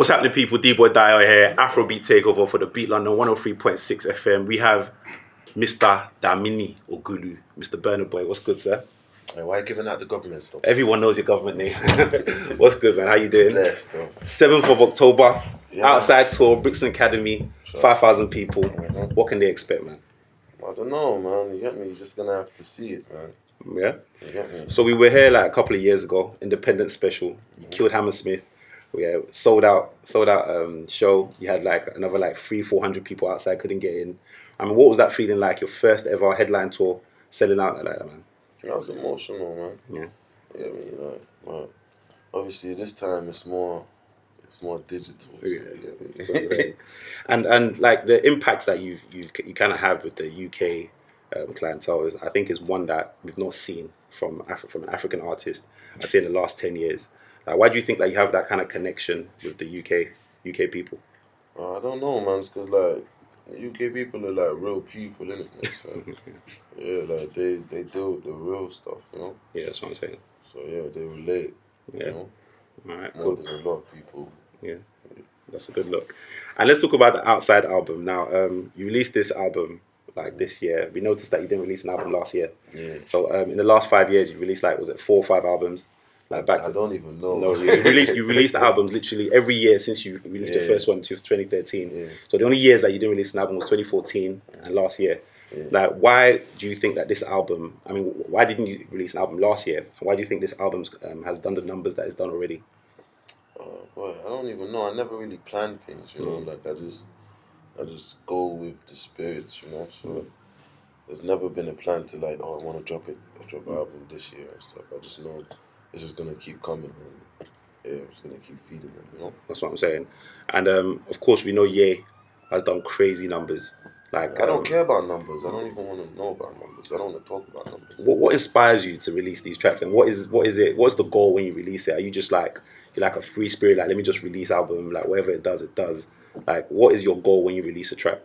What's happening, people? Dboy Dayo here. Afrobeat takeover for the Beat London 103.6 FM. We have Mr. Damini Ogulu, Mr. BURNA BOY. What's good, sir? Hey, why are you giving out the government stuff? Everyone knows your government name. What's good, man? How you doing? Blessed, though. 7th of October, Yeah. outside tour, Brixton Academy, Sure. 5,000 people. What can they expect, man? I don't know, man. You get me? You're just gonna have to see it, man. Yeah. You get me? So we were here like a couple of years ago, Independent Special. You killed Hammersmith. Yeah, sold out show. You had like another like 300-400 people outside, couldn't get in. I mean, what was that feeling like? Your first ever headline tour, selling out like that, man? That was emotional, man. Yeah. Yeah, I mean, but obviously this time it's more digital. So, Yeah. and like the impacts that you kind of have with the UK clientele is, I think, is one that we've not seen from an African artist, I'd say, in the last 10 years. Like, why do you think that you have that kind of connection with the UK people? I don't know, man. It's because like UK people are like real people, innit? So, yeah, like they deal with the real stuff, you know. Yeah, that's what I'm saying. So yeah, they relate. Yeah. You know? All right. More Cool. than a lot of people. Yeah. That's a good look. And let's talk about the Outside album now. You released this album like this year. We noticed that you didn't release an album last year. Yeah. So in the last 5 years, you released like, was it 4 or 5 albums? Like back to, I don't even know. No, you released albums literally every year since you released your first one to 2013. Yeah. So the only years that you didn't release an album was 2014 and last year. Yeah. Like, why do you think that this album? I mean, why didn't you release an album last year? And why do you think this album has done the numbers that it's done already? Boy, I don't even know. I never really planned things, you know. Like I just go with the spirits, you know. So there's never been a plan to like, oh, I want to drop an album this year and stuff. I just know it's just gonna keep coming, and yeah, I'm just gonna keep feeding them, you know. That's what I'm saying. And of course, we know Ye has done crazy numbers. Like, I don't care about numbers. I don't even want to know about numbers. I don't want to talk about numbers. What inspires you to release these tracks, and what is it? What's the goal when you release it? Are you just like, you're like a free spirit, like, let me just release album, like whatever it does, it does? Like, what is your goal when you release a track?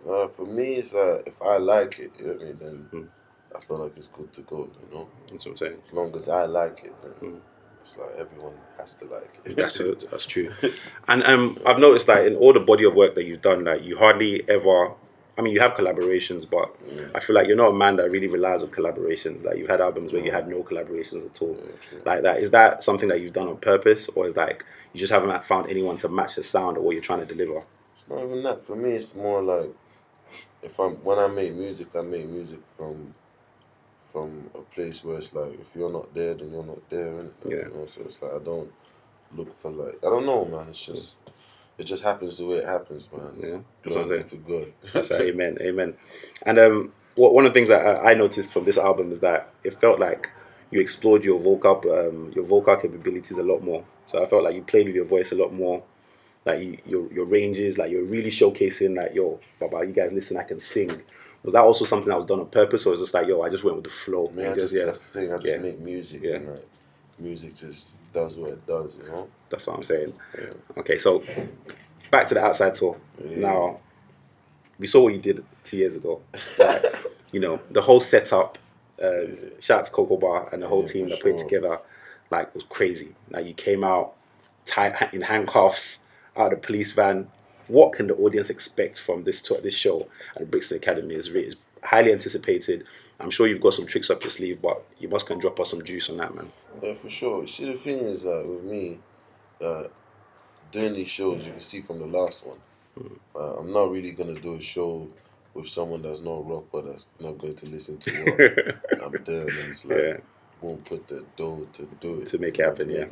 For me, it's like, if I like it, you know what I mean, then I feel like it's good to go, you know. That's what I'm saying. As long as I like it, then it's like everyone has to like it. That's true. And I've noticed that in all the body of work that you've done, like, you hardly ever, I mean, you have collaborations, but I feel like you're not a man that really relies on collaborations. Like, you've had albums where you had no collaborations at all. Yeah, like that. Is that something that you've done on purpose, or is like you just haven't found anyone to match the sound of what you're trying to deliver? It's not even that. For me, it's more like when I make music from a place where it's like, if you're not there, then you're not there, innit? Yeah. You know? So it's like I don't look for like, I don't know, man. It's just it just happens the way it happens, man. Yeah, Glory to God. That's right, amen. And one of the things that I noticed from this album is that it felt like you explored your vocal capabilities a lot more. So I felt like you played with your voice a lot more. Like, your ranges, like, you're really showcasing, like, yo, Baba, you guys listen, I can sing. Was that also something that was done on purpose, or was it just like, yo, I just went with the flow? Man, that's the thing. I just make music, and like, music just does what it does, you know. That's what I'm saying. Yeah. Okay, so back to the Outside tour. Yeah. Now, we saw what you did 2 years ago. Like, you know, the whole setup. Shout out to Coco Bar and the whole team that put it together. Like, it was crazy. Now, you came out tied in handcuffs out of the police van. What can the audience expect from this tour, this show at the Brixton Academy? Is highly anticipated. I'm sure you've got some tricks up your sleeve, but you must can drop us some juice on that, man. Yeah, for sure. See, the thing is, like, with me, doing these shows, you can see from the last one, I'm not really gonna do a show with someone that's not rock, but that's not going to listen to what I'm doing, and it's like won't put the dough to do it, to make it happen. Like,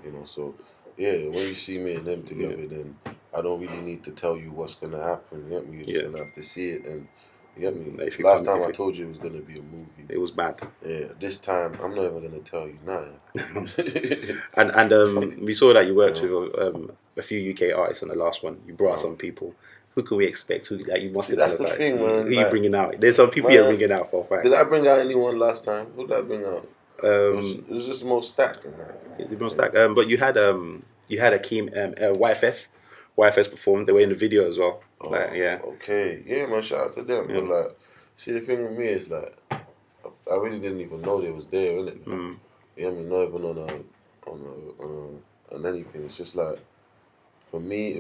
you know. So yeah, when you see me and them together, then I don't really need to tell you what's gonna happen. You get me? You're just gonna have to see it, and you get me. Last time I told you it was gonna be a movie. It was bad. Yeah. This time I'm not even gonna tell you nothing. and we saw that you worked with a few UK artists on the last one. You brought out some people. Who can we expect? Who, like, you must. See, that's the thing, man. Who are you bringing out? There's some people you're bringing out for a fact. Did I bring out anyone last time? Who did I bring out? It was just more stacked than that. More stacked. But you had Akeem, YFS performed. They were in the video as well. Oh, like, yeah. Okay. Yeah, man. Shout out to them. But like, see, the thing with me is like, I really didn't even know they was there, innit? You know what I mean? Not even on anything. It's just like, for me,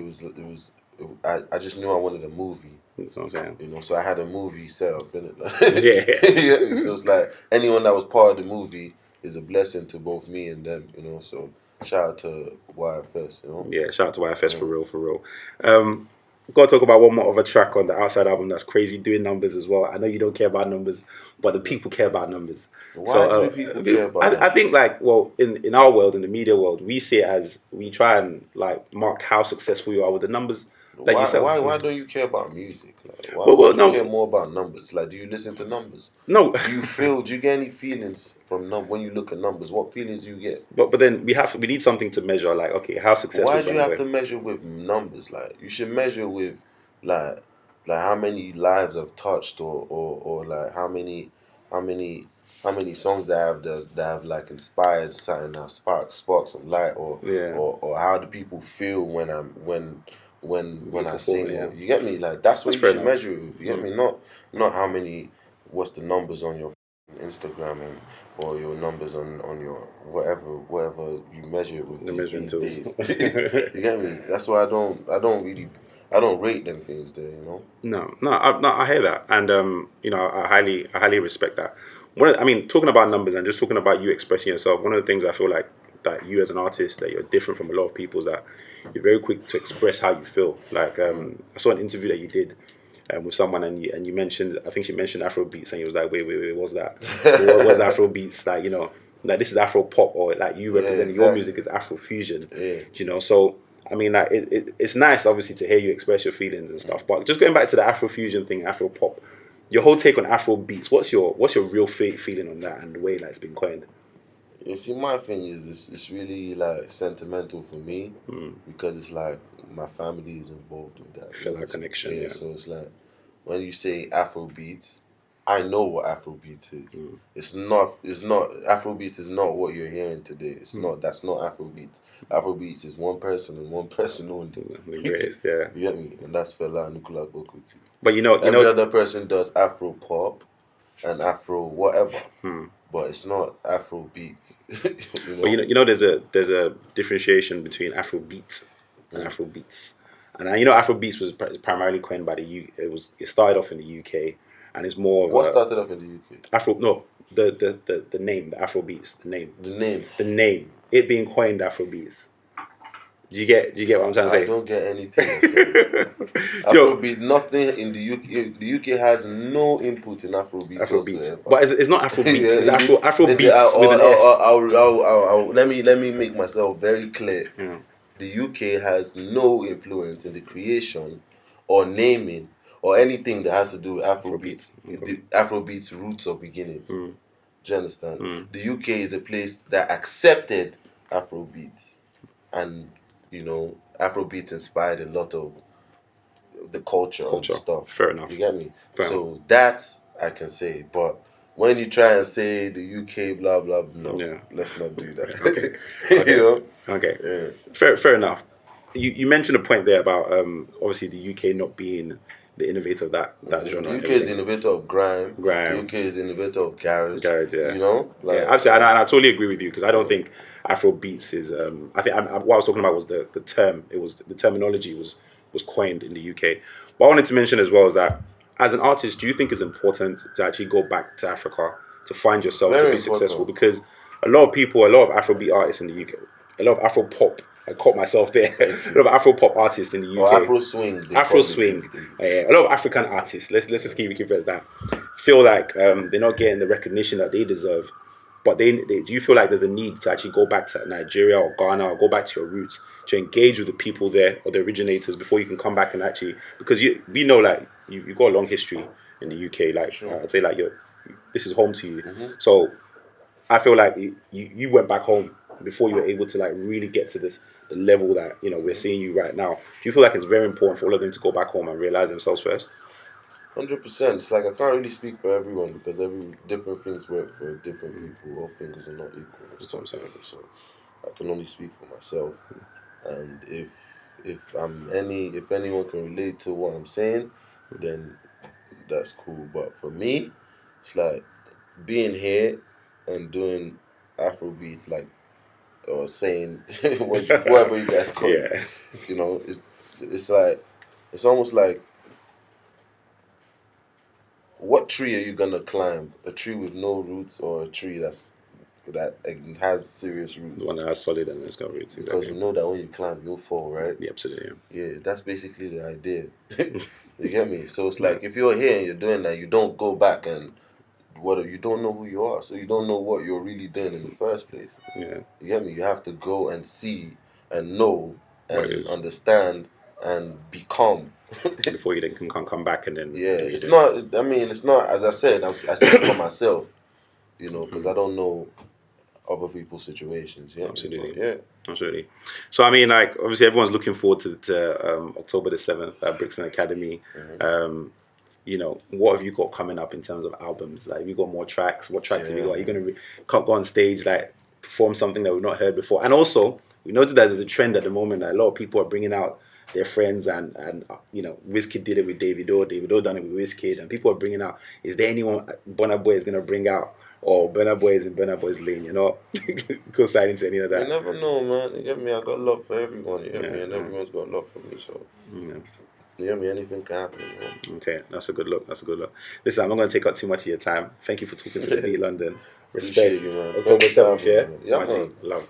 I just knew I wanted a movie. That's what I'm saying. You know, so I had a movie set up, innit? Yeah. So it's like anyone that was part of the movie is a blessing to both me and them, you know. So shout out to YFS, you know. Yeah, shout out to YFS for real, for real. Got to talk about one more of a track on the Outside album that's crazy, doing numbers as well. I know you don't care about numbers, but the people care about numbers. Why do the people care about numbers? I think like, well, in our world, in the media world, we see it as, we try and like mark how successful you are with the numbers. Like Why don't you care about music? Like, why well, do you care more about numbers? Like, do you listen to numbers? No. Do you get any feelings from when you look at numbers? What feelings do you get? But then we need something to measure. Like, okay, how successful? Why do you have to measure with numbers? Like, you should measure with like how many lives I've touched, or like how many songs that have like inspired something, that spark some light, or how do people feel when I sing? Yeah. You get me? Like, that's what you should measure it with. You get me? Not how many, what's the numbers on your Instagram or your numbers on your whatever you measure it with these days. You get me? That's why I don't rate them things there, you know. No, I hear that, and you know, I highly respect that. I mean, talking about numbers and just talking about you expressing yourself, one of the things I feel like that you as an artist, that you're different from a lot of people, is that you're very quick to express how you feel. Like, I saw an interview that you did with someone, and you mentioned, I think she mentioned Afrobeats, and you was like, wait, what's that? What's Afrobeats? Like, you know, like, this is Afro pop, or like you represent your music as Afro fusion. Yeah. You know, so I mean, like, it's nice, obviously, to hear you express your feelings and stuff. But just going back to the Afro fusion thing, Afro pop, your whole take on Afro beats. What's your real feeling on that and the way like it's been coined? You see, my thing is, it's really like sentimental for me, because it's like my family is involved with that. Feel like connection. Yeah. So it's like when you say Afrobeats, I know what Afrobeats is. It's not Afrobeats is not what you're hearing today. It's not. That's not Afrobeats. Afrobeats is one person and one person only. The greatest, yeah. You get me? And that's Fela Anikulapo Kuti. But every other person does Afro pop and Afro whatever. But it's not Afro beats. You know? But you know, there's a differentiation between Afro beats and Afro beats, and you know, Afro beats was primarily coined by the it started off in the UK, and it's more of what started off in the UK. The name, the Afro beats, the name, it being coined Afro beats. Do you get what I'm trying to say? I don't get anything. Afrobeat, nothing in the UK. The UK has no input in Afrobeat whatsoever. But it's not Afrobeat. It's Afrobeats with an S. Let me make myself very clear. The UK has no influence in the creation or naming or anything that has to do with Afrobeats. The Afrobeats roots or beginnings. Do you understand? The UK is a place that accepted Afrobeats, and you know, Afrobeats inspired a lot of the culture. And stuff. Fair enough. You get me? So that I can say. But when you try and say the UK blah blah, no, let's not do that. Okay. You know? Okay. Yeah. Fair enough. You mentioned a point there about obviously the UK not being the innovator of that genre. The UK is the innovator of grime. The UK is the innovator of garage. Yeah. You know? Like, yeah, absolutely. And I totally agree with you, because I don't think Afro beats is. I think what I was talking about was the term. It was the terminology was coined in the UK. What I wanted to mention as well is that as an artist, do you think it's important to actually go back to Africa to find yourself, to be successful? Because a lot of Afrobeat artists in the UK, a lot of Afro pop. I caught myself there. A lot of Afro pop artists in the UK. Or Afro swing. A lot of African artists. Let's just keep it as that. Feel like they're not getting the recognition that they deserve. But do you feel like there's a need to actually go back to Nigeria or Ghana, or go back to your roots to engage with the people there or the originators before you can come back and actually, because we know like you've got a long history in the UK. Like I'd say like this is home to you. So I feel like you went back home before you were able to like really get to the level that, you know, we're seeing you right now. Do you feel like it's very important for all of them to go back home and realize themselves first? 100%. It's like I can't really speak for everyone, because different things work for different people. All fingers are not equal. That's what I'm saying. So I can only speak for myself. And if anyone can relate to what I'm saying, then that's cool. But for me, it's like being here and doing Afrobeats, like or saying whatever you guys call it. Yeah. You know, it's like it's almost like, what tree are you gonna climb? A tree with no roots, or a tree that has serious The roots? one that has solid and it's got roots. Because Exactly. you know that when you climb, you'll fall, right? Yeah, absolutely. Yeah, that's basically the idea. You get me? So it's like, if you're here and you're doing that, you don't go back and you don't know who you are, so you don't know what you're really doing in the first place. Yeah. You get me? You have to go and see and know What it and is. understand and become. Before you then can come back and then Yeah, do what it's you do. not. I mean, it's not. As I said, I speak for myself. You know, because I don't know other people's situations. Yeah, Absolutely. yeah. Absolutely. So I mean, like, obviously everyone's looking forward to October the 7th at Brixton Academy. You know, what have you got coming up in terms of albums? Like, have you got more tracks? What tracks have you got? Are you going to go on stage, like, perform something that we've not heard before? And also, we noticed that there's a trend at the moment that a lot of people are bringing out their friends, and you know, Wizkid did it with Davido done it with Wizkid, and people are bringing out, is there anyone BURNA BOY is going to bring out, or BURNA BOY is in BURNA BOY's lane, you know? Co-signing to any of You that. never know, man. You get me? I got love for everyone. You get me? And Yeah. everyone's got love for me. So Yeah. you get me? Anything can happen. You know? Okay, that's a good look. That's a good look. Listen, I'm not going to take up too much of your time. Thank you for talking to the Beat London. Appreciate Respect. you, man. October Thanks for 7th, having yeah? me, man. Yeah, My G, man. love.